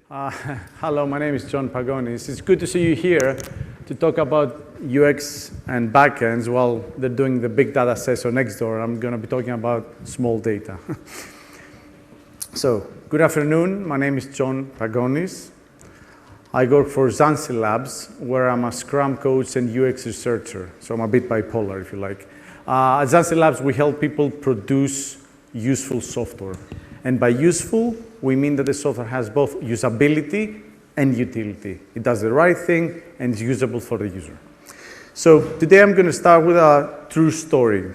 Uh, Hello, my name is John Pagonis. It's good to see you here to talk about UX and backends while they're doing the big data session next door. I'm going to be talking about small data. So, good afternoon. My name is John Pagonis. I work for Zansi Labs, where I'm a Scrum coach and UX researcher. So I'm a bit bipolar, if you like. At Zansi Labs, we help people produce useful software. And by useful, we mean that the software has both usability and utility. It does the right thing and is usable for the user. So today I'm going to start with a true story.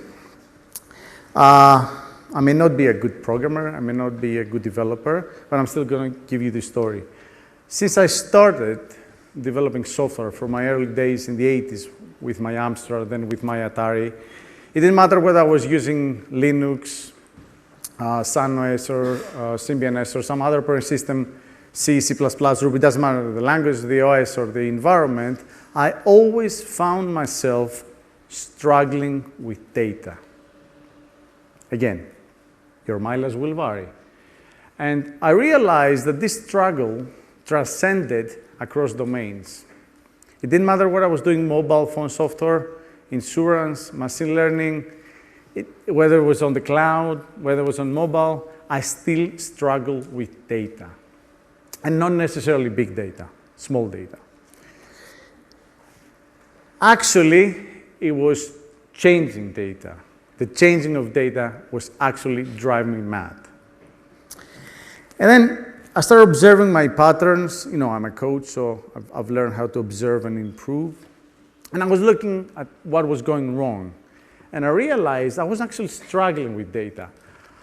I may not be a good programmer, I may not be a good developer, but I'm still going to give you this story. Since I started developing software from my early days in the 80s with my Amstrad, then with my Atari, it didn't matter whether I was using Linux, SunOS or SymbianOS or some other operating system, C, C++, Ruby, doesn't matter the language, the OS, or the environment, I always found myself struggling with data. Again, your mileage will vary. And I realized that this struggle transcended across domains. It didn't matter what I was doing, mobile phone software, insurance, machine learning, whether it was on the cloud, whether it was on mobile, I still struggle with data. And not necessarily big data, small data. Actually, it was changing data. The changing of data was actually driving me mad. And then I started observing my patterns. You know, I'm a coach, so I've learned how to observe and improve. And I was looking at what was going wrong. And I realized I was actually struggling with data.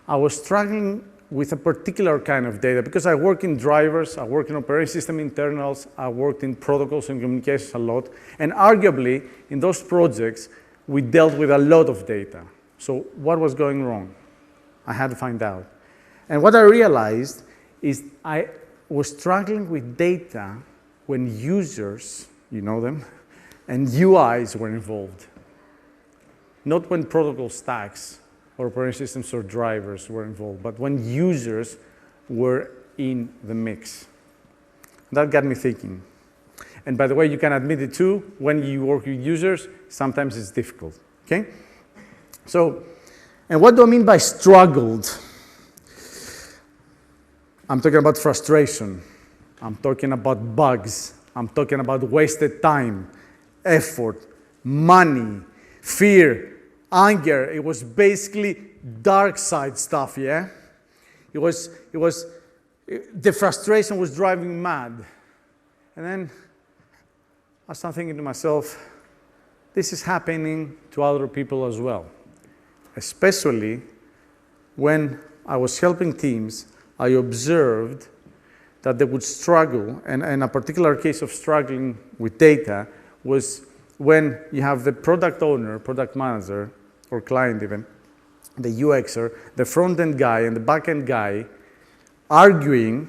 I was struggling with a particular kind of data because I work in drivers, I work in operating system internals, I worked in protocols and communications a lot. And arguably, in those projects, we dealt with a lot of data. So what was going wrong? I had to find out. And what I realized is I was struggling with data when users, you know them, and UIs were involved. Not when protocol stacks or operating systems or drivers were involved, but when users were in the mix. That got me thinking. And by the way, you can admit it too, when you work with users, sometimes it's difficult, okay? So, and what do I mean by struggled? I'm talking about frustration. I'm talking about bugs. I'm talking about wasted time, effort, money, fear, anger. It was basically dark side stuff, yeah? The frustration was driving me mad. And then I started thinking to myself, this is happening to other people as well. Especially when I was helping teams, I observed that they would struggle, and a particular case of struggling with data was when you have the product owner, product manager, or client even, the UXer, the front-end guy and the back-end guy arguing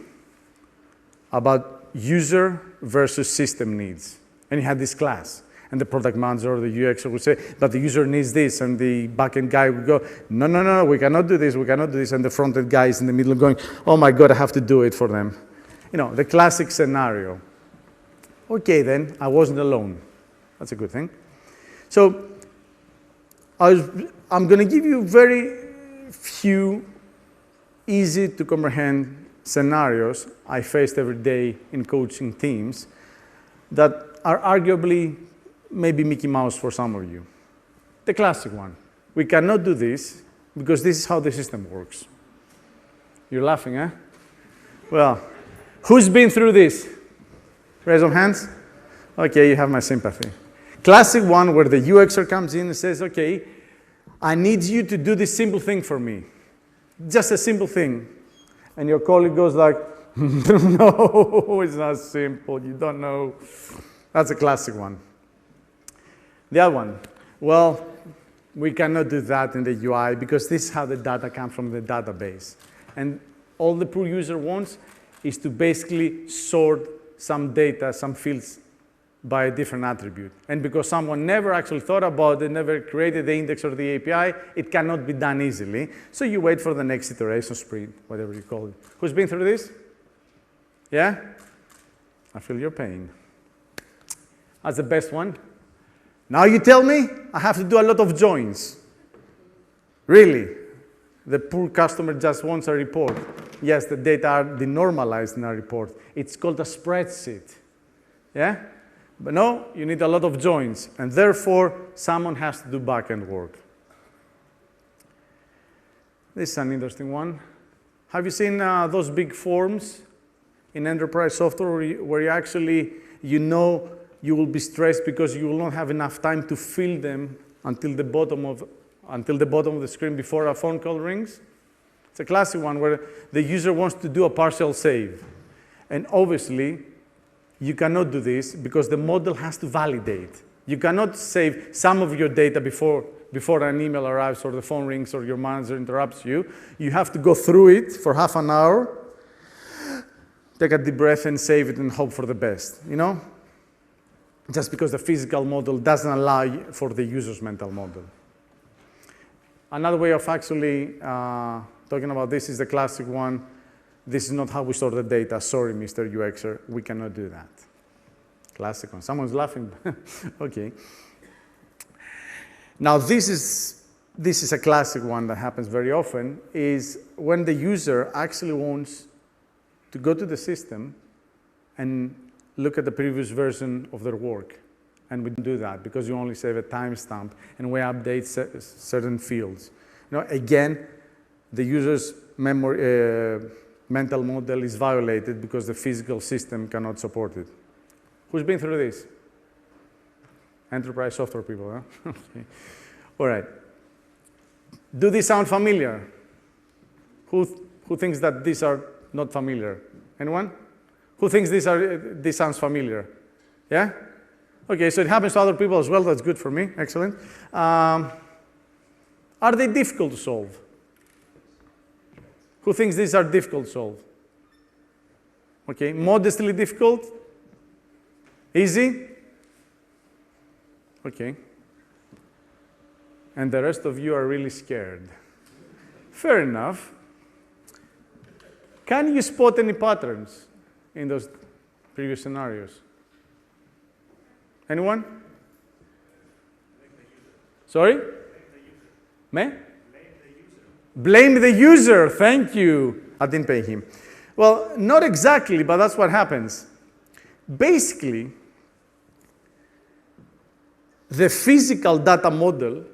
about user versus system needs. And you had this class. And the product manager or the UXer would say, but the user needs this. And the back-end guy would go, no, we cannot do this, we cannot do this. And the front-end guy is in the middle going, oh my God, I have to do it for them. You know, the classic scenario. Okay, then, I wasn't alone. That's a good thing. So I'm going to give you very few easy to comprehend scenarios I faced every day in coaching teams that are arguably maybe Mickey Mouse for some of you. The classic one. We cannot do this because this is how the system works. You're laughing, eh? Well, who's been through this? Raise some hands. Okay, you have my sympathy. Classic one where the UXer comes in and says, okay, I need you to do this simple thing for me. Just a simple thing. And your colleague goes like, no, it's not simple, you don't know. That's a classic one. The other one, well, we cannot do that in the UI because this is how the data comes from the database. And all the poor user wants is to basically sort some data, some fields by a different attribute. And because someone never actually thought about it, never created the index or the API, it cannot be done easily. So you wait for the next iteration sprint, whatever you call it. Who's been through this? Yeah? I feel your pain. That's the best one. Now you tell me I have to do a lot of joins. Really? The poor customer just wants a report. Yes, the data are denormalized in a report. It's called a spreadsheet. Yeah? But no, you need a lot of joins, and therefore someone has to do backend work. This is an interesting one. Have you seen those big forms in enterprise software where you actually, you know you will be stressed because you will not have enough time to fill them until the bottom of the screen before a phone call rings? It's a classic one where the user wants to do a partial save. And obviously, you cannot do this because the model has to validate. You cannot save some of your data before an email arrives or the phone rings or your manager interrupts you. You have to go through it for half an hour, take a deep breath and save it and hope for the best, you know? Just because the physical model doesn't allow for the user's mental model. Another way of actually talking about this is the classic one. This is not how we store the data. Sorry, Mr. UXer, we cannot do that. Classic one. Someone's laughing. Okay. Now, this is a classic one that happens very often, is when the user actually wants to go to the system and look at the previous version of their work. And we don't do that because you only save a timestamp and we update certain fields. You know, again, the user's mental model is violated because the physical system cannot support it. Who's been through this? Enterprise software people, huh? Okay. All right. Do these sound familiar? Who thinks that these are not familiar? Anyone? Who thinks this sounds familiar? Yeah? Okay, so it happens to other people as well. That's good for me. Excellent. Are they difficult to solve? Who thinks these are difficult to solve? Okay, modestly difficult? Easy? Okay. And the rest of you are really scared. Fair enough. Can you spot any patterns in those previous scenarios? Anyone? Sorry? Me? Blame the user. Thank you. I didn't pay him. Well, not exactly, but that's what happens. Basically, the physical data model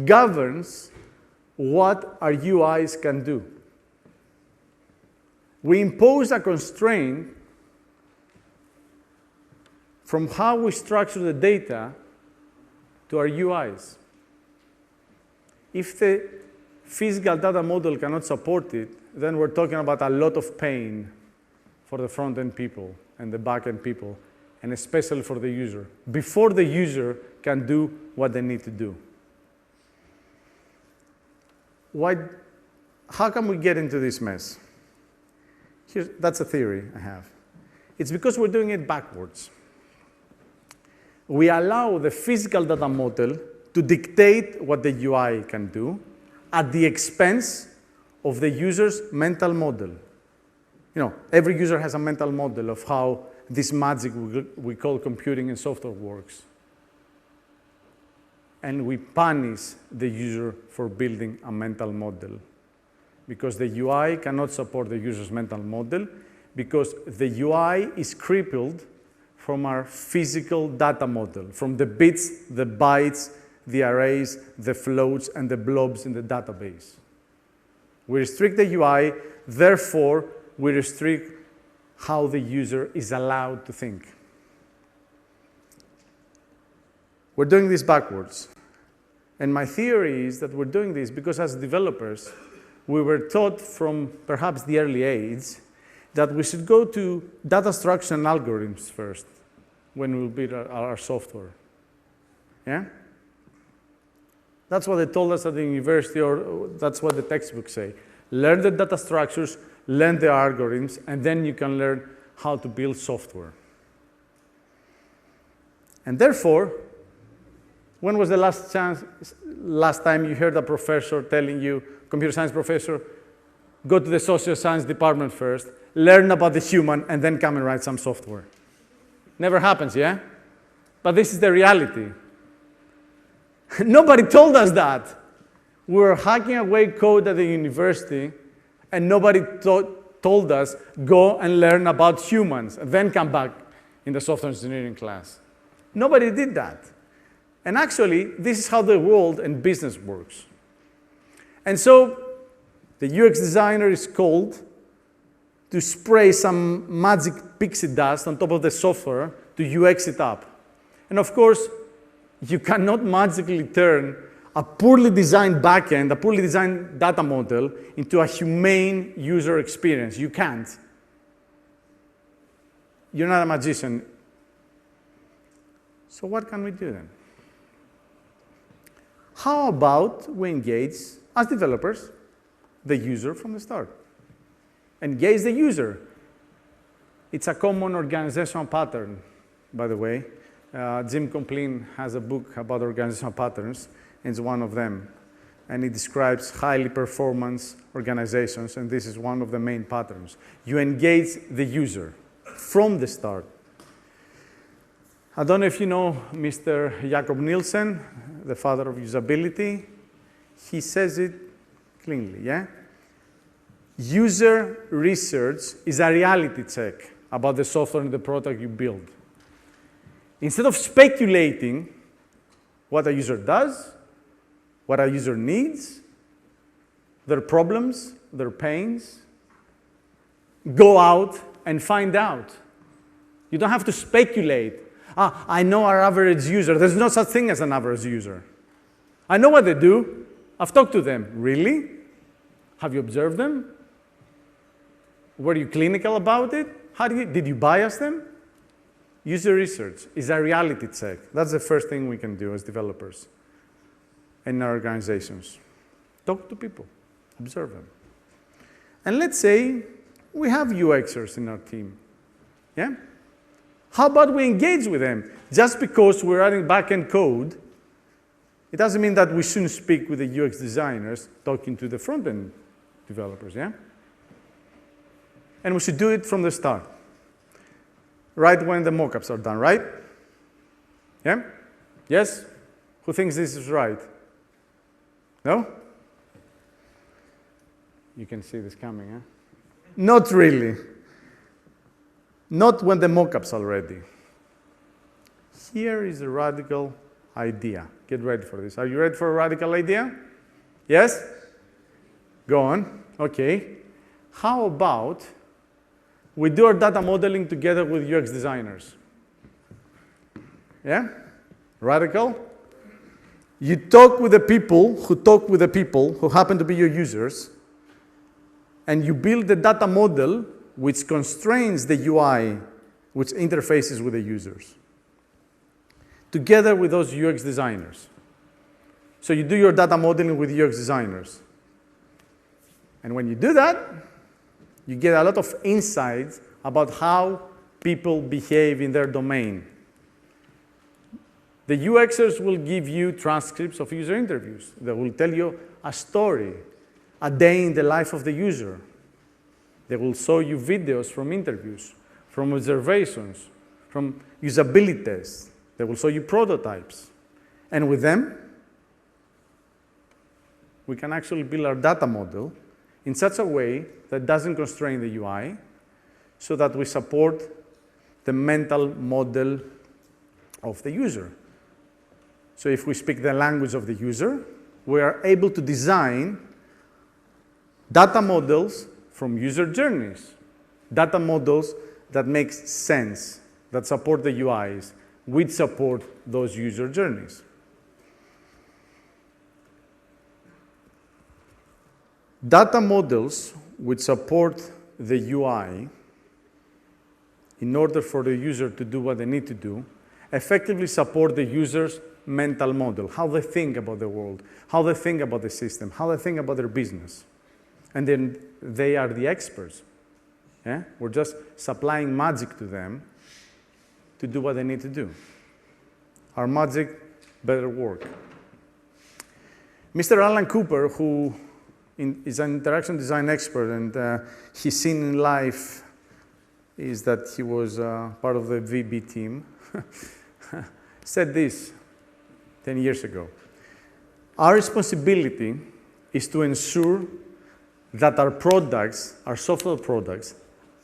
governs what our UIs can do. We impose a constraint from how we structure the data to our UIs. If the physical data model cannot support it, then we're talking about a lot of pain for the front-end people and the back-end people, and especially for the user, before the user can do what they need to do. How can we get into this mess? That's a theory I have. It's because we're doing it backwards. We allow the physical data model to dictate what the UI can do at the expense of the user's mental model. You know, every user has a mental model of how this magic we call computing and software works. And we punish the user for building a mental model because the UI cannot support the user's mental model because the UI is crippled from our physical data model, from the bits, the bytes, the arrays, the floats, and the blobs in the database. We restrict the UI, therefore, we restrict how the user is allowed to think. We're doing this backwards. And my theory is that we're doing this because as developers, we were taught from perhaps the early age that we should go to data structure and algorithms first when we build our software. Yeah? That's what they told us at the university, or that's what the textbooks say. Learn the data structures, learn the algorithms, and then you can learn how to build software. And therefore, when was the last time you heard a professor telling you, computer science professor, go to the social science department first, learn about the human, and then come and write some software. Never happens, yeah? But this is the reality. Nobody told us that. We were hacking away code at the university, and nobody told us, go and learn about humans, and then come back in the software engineering class. Nobody did that. And actually, this is how the world and business works. And so, the UX designer is called to spray some magic pixie dust on top of the software to UX it up. And of course, you cannot magically turn a poorly designed backend, a poorly designed data model, into a humane user experience. You can't. You're not a magician. So what can we do then? How about we engage, as developers, the user from the start? Engage the user. It's a common organizational pattern, by the way. Jim Complin has a book about organizational patterns, and it's one of them. And it describes highly performance organizations, and this is one of the main patterns. You engage the user from the start. I don't know if you know Mr. Jakob Nielsen, the father of usability. He says it cleanly, yeah? User research is a reality check about the software and the product you build. Instead of speculating what a user does, what a user needs, their problems, their pains, go out and find out. You don't have to speculate. I know our average user. There's no such thing as an average user. I know what they do. I've talked to them. Really? Have you observed them? Were you clinical about it? Did you bias them? User research is a reality check. That's the first thing we can do as developers in our organizations. Talk to people. Observe them. And let's say we have UXers in our team. Yeah? How about we engage with them? Just because we're writing backend code, it doesn't mean that we shouldn't speak with the UX designers talking to the front-end developers, yeah? And we should do it from the start. Right when the mockups are done, right? Yeah? Yes? Who thinks this is right? No? You can see this coming, huh? Not really. Not when the mockups are ready. Here is a radical idea. Get ready for this. Are you ready for a radical idea? Yes? Go on. Okay. How about we do our data modeling together with UX designers? Yeah? Radical? You talk with the people who happen to be your users, and you build the data model which constrains the UI, which interfaces with the users, together with those UX designers. So you do your data modeling with UX designers. And when you do that, you get a lot of insights about how people behave in their domain. The UXers will give you transcripts of user interviews. They will tell you a story, a day in the life of the user. They will show you videos from interviews, from observations, from usability tests. They will show you prototypes. And with them, we can actually build our data model in such a way that doesn't constrain the UI, so that we support the mental model of the user. So if we speak the language of the user, we are able to design data models from user journeys, data models that make sense, that support the UIs, which support those user journeys. Data models which support the UI in order for the user to do what they need to do, effectively support the user's mental model, how they think about the world, how they think about the system, how they think about their business. And then they are the experts. Yeah? We're just supplying magic to them to do what they need to do. Our magic better work. Mr. Alan Cooper, who is an interaction design expert, and his scene in life is that he was part of the VB team, said this 10 years ago. Our responsibility is to ensure that our products, our software products,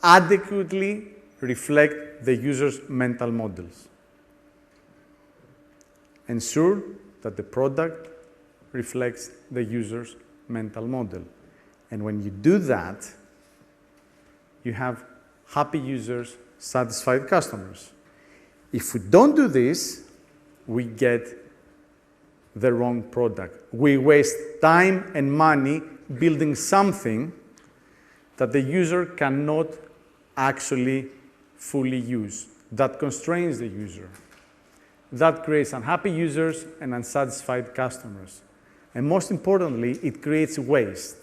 adequately reflect the user's mental models. Ensure that the product reflects the user's mental model. And when you do that, you have happy users, satisfied customers. If we don't do this, we get the wrong product. We waste time and money building something that the user cannot actually fully use. That constrains the user. That creates unhappy users and unsatisfied customers. And most importantly, it creates waste.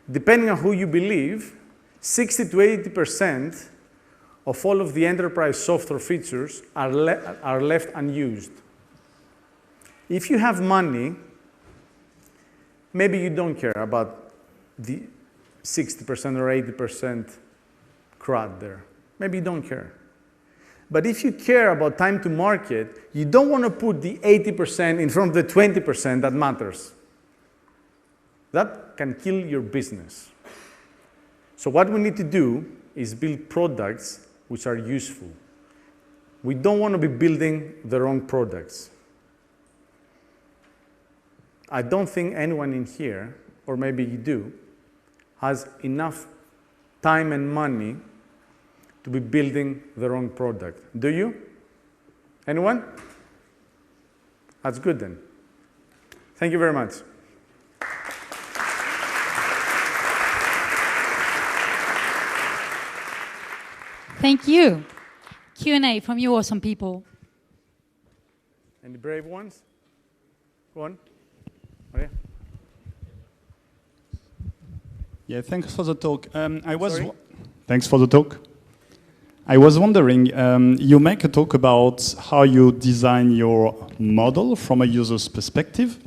Depending on who you believe, 60 to 80% of all of the enterprise software features are left unused. If you have money, maybe you don't care about the 60% or 80% crud there. Maybe you don't care. But if you care about time to market, you don't want to put the 80% in front of the 20% that matters. That can kill your business. So what we need to do is build products which are useful. We don't want to be building the wrong products. I don't think anyone in here, or maybe you do, has enough time and money to be building the wrong product. Do you? Anyone? That's good then. Thank you very much. Thank you. Q&A from you awesome people. Any brave ones? Go on. Maria? Yeah, thanks for the talk. Thanks for the talk. I was wondering, you make a talk about how you design your model from a user's perspective.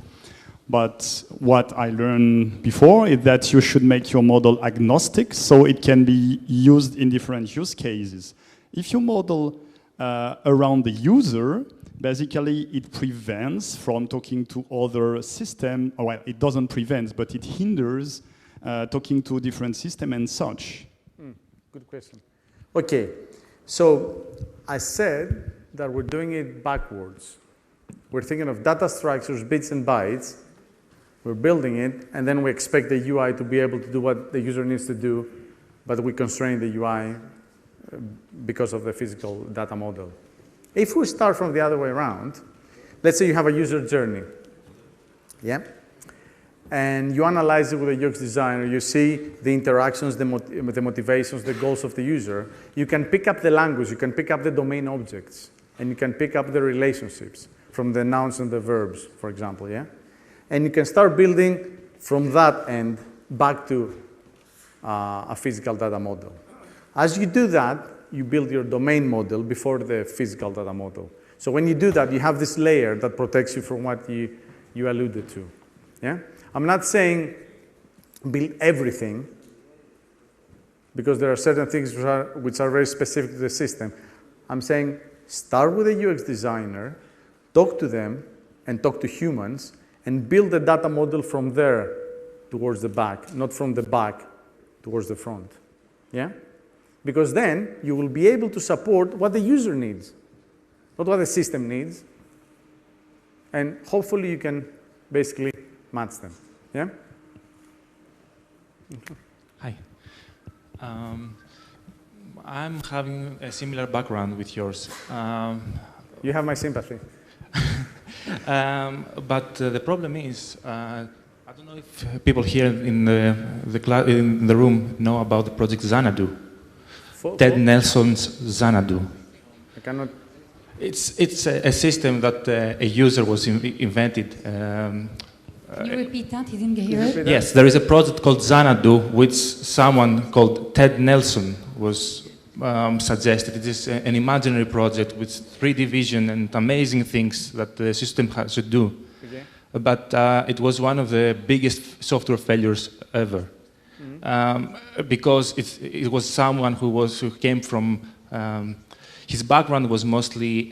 But what I learned before is that you should make your model agnostic so it can be used in different use cases. If you model around the user, basically it prevents from talking to other systems. Well, it doesn't prevent, but it hinders talking to different systems and such. Good question. Okay, so I said that we're doing it backwards. We're thinking of data structures, bits and bytes. We're building it, and then we expect the UI to be able to do what the user needs to do, but we constrain the UI because of the physical data model. If we start from the other way around, let's say you have a user journey, yeah? And you analyze it with a UX designer, you see the interactions, the motivations, the goals of the user. You can pick up the language, you can pick up the domain objects, and you can pick up the relationships from the nouns and the verbs, for example, yeah? And you can start building from that end back to a physical data model. As you do that, you build your domain model before the physical data model. So when you do that, you have this layer that protects you from what you alluded to. Yeah? I'm not saying build everything, because there are certain things which are very specific to the system. I'm saying start with a UX designer, talk to them, and talk to humans, and build the data model from there towards the back, not from the back towards the front. Yeah? Because then you will be able to support what the user needs, not what the system needs. And hopefully you can basically match them. Yeah? Okay. Hi. I'm having a similar background with yours. You have my sympathy. But the problem is, I don't know if people here in the room know about the project Xanadu. Ted Nelson's Xanadu. I cannot. It's a system that a user was invented. Can you repeat that? You didn't hear it? Yes, there is a project called Xanadu, which someone called Ted Nelson was suggested. It is an imaginary project with 3D vision and amazing things that the system should do. Okay. but it was one of the biggest software failures ever. Because it was someone who came from, his background was mostly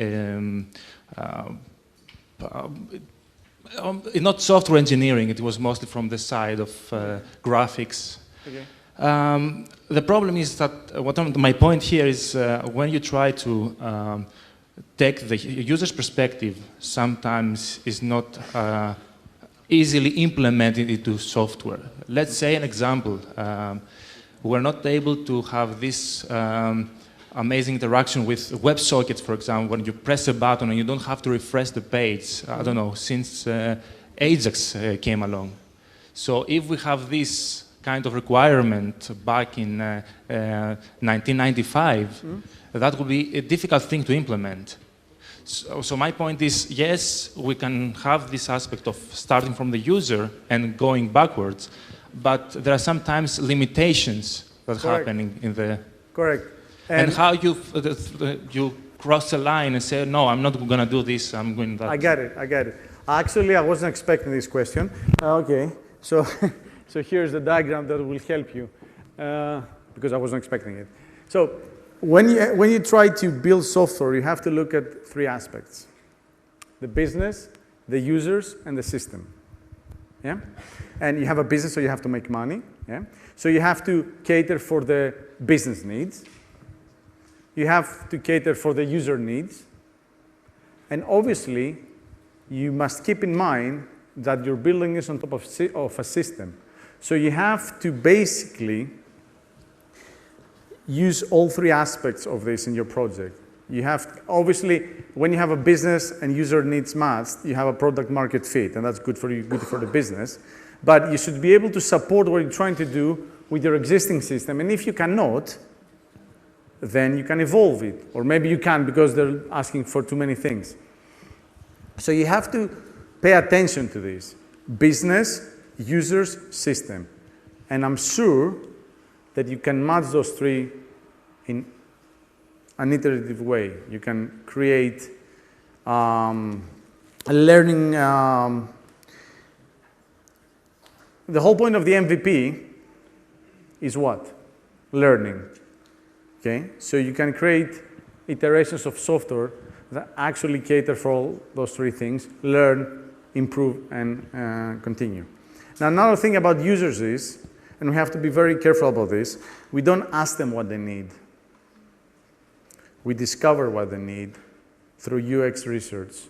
not software engineering, it was mostly from the side of graphics. Okay. The problem is that, my point here is when you try to take the user's perspective, sometimes is not easily implemented into software. Let's say an example. We're not able to have this amazing interaction with WebSockets, for example, when you press a button and you don't have to refresh the page, I don't know, since Ajax came along. So if we have this kind of requirement back in 1995, that would be a difficult thing to implement. So my point is, yes, we can have this aspect of starting from the user and going backwards, but there are sometimes limitations that happen in the... Correct. And how you cross a line and say, no, I'm not going to do this, I'm going that. I get it. Actually, I wasn't expecting this question. Okay, so, so here's the diagram that will help you, because I wasn't expecting it. So when you try to build software, you have to look at three aspects: the business, the users, and the system. Yeah? And you have a business, so you have to make money. Yeah? So you have to cater for the business needs. You have to cater for the user needs. And obviously, you must keep in mind that you're building this on top of a system. So you have to basically use all three aspects of this in your project. You have, obviously, when you have a business and user needs matched, you have a product market fit, and that's good for you, good for the business. But you should be able to support what you're trying to do with your existing system. And if you cannot, then you can evolve it. Or maybe you can because they're asking for too many things. So you have to pay attention to this: business, users, system. And I'm sure that you can match those three in an iterative way. You can create a learning. The whole point of the MVP is what? Learning. Okay? So you can create iterations of software that actually cater for all those three things: learn, improve, and continue. Now, another thing about users is, and we have to be very careful about this, we don't ask them what they need. We discover what they need through UX research.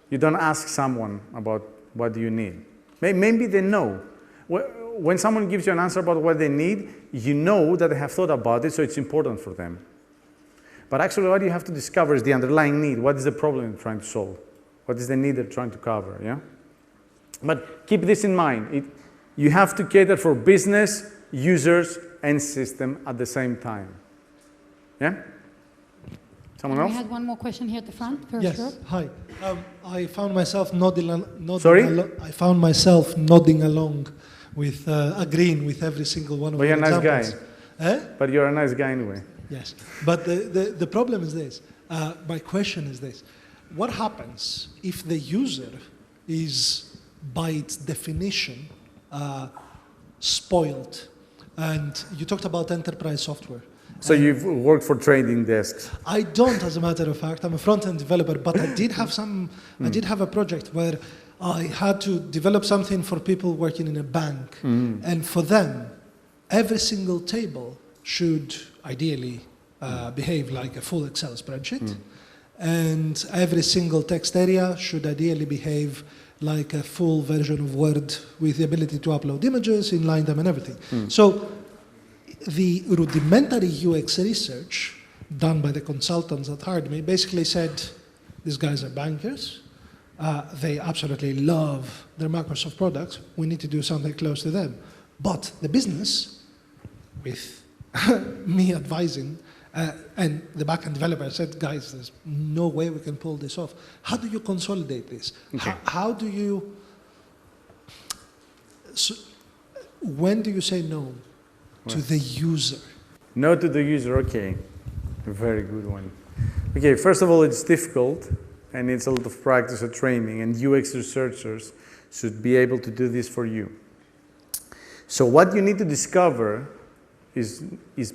You don't ask someone about what do you need. Maybe they know. When someone gives you an answer about what they need, you know that they have thought about it, so it's important for them. But actually, what you have to discover is the underlying need. What is the problem you're trying to solve? What is the need they're trying to cover? Yeah? But keep this in mind. You have to cater for business, users, and system at the same time. Yeah? Someone else? We had one more question here at the front. First Yes. row. Hi. I found myself nodding Sorry? I found myself nodding along with agreeing with every single one of But your you're a nice examples. guy. But you're a nice guy anyway. Yes. But the problem is this. My question is this. What happens if the user is, by its definition, spoiled? And you talked about enterprise software. So you've worked for trading desks. I don't, as a matter of fact. I'm a front-end developer, but I did have I did have a project where I had to develop something for people working in a bank. And for them, every single table should ideally behave like a full Excel spreadsheet. And every single text area should ideally behave like a full version of Word with the ability to upload images, inline them, and everything. So the rudimentary UX research done by the consultants that hired me basically said, these guys are bankers. They absolutely love their Microsoft products. We need to do something close to them. But the business, with me advising, and the backend developer said, guys, there's no way we can pull this off. How do you consolidate this? Okay. How do you, when do you say no to the user? No to the user, okay. A very good one. Okay, first of all, it's difficult, and it's a lot of practice and training, and UX researchers should be able to do this for you. So what you need to discover is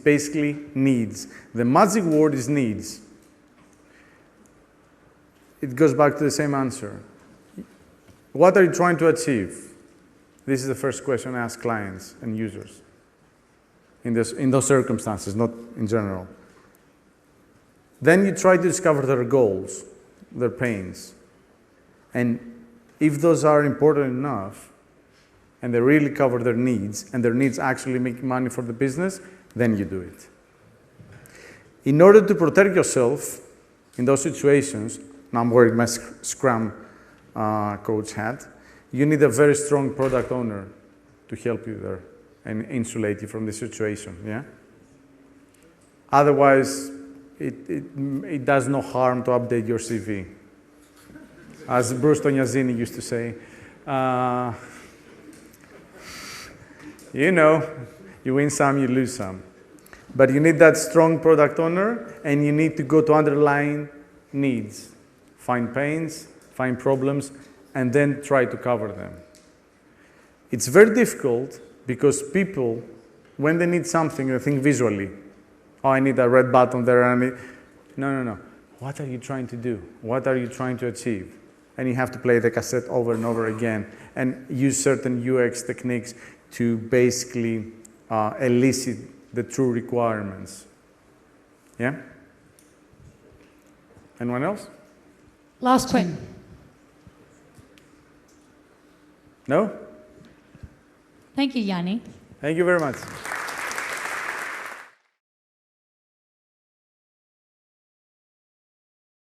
basically needs. The magic word is needs. It goes back to the same answer. What are you trying to achieve? This is the first question I ask clients and users in those circumstances, not in general. Then you try to discover their goals, their pains. And if those are important enough, and they really cover their needs, and their needs actually make money for the business, then you do it. In order to protect yourself in those situations, now I'm wearing my Scrum coach hat, you need a very strong product owner to help you there and insulate you from the situation, yeah? Otherwise, it does no harm to update your CV. As Bruce Tognazini used to say, you know, you win some, you lose some. But you need that strong product owner, and you need to go to underlying needs. Find pains, find problems, and then try to cover them. It's very difficult because people, when they need something, they think visually. Oh, I need a red button there. No. What are you trying to do? What are you trying to achieve? And you have to play the cassette over and over again and use certain UX techniques to basically elicit the true requirements. Yeah? Anyone else? Last question. No? Thank you, Yanni. Thank you very much.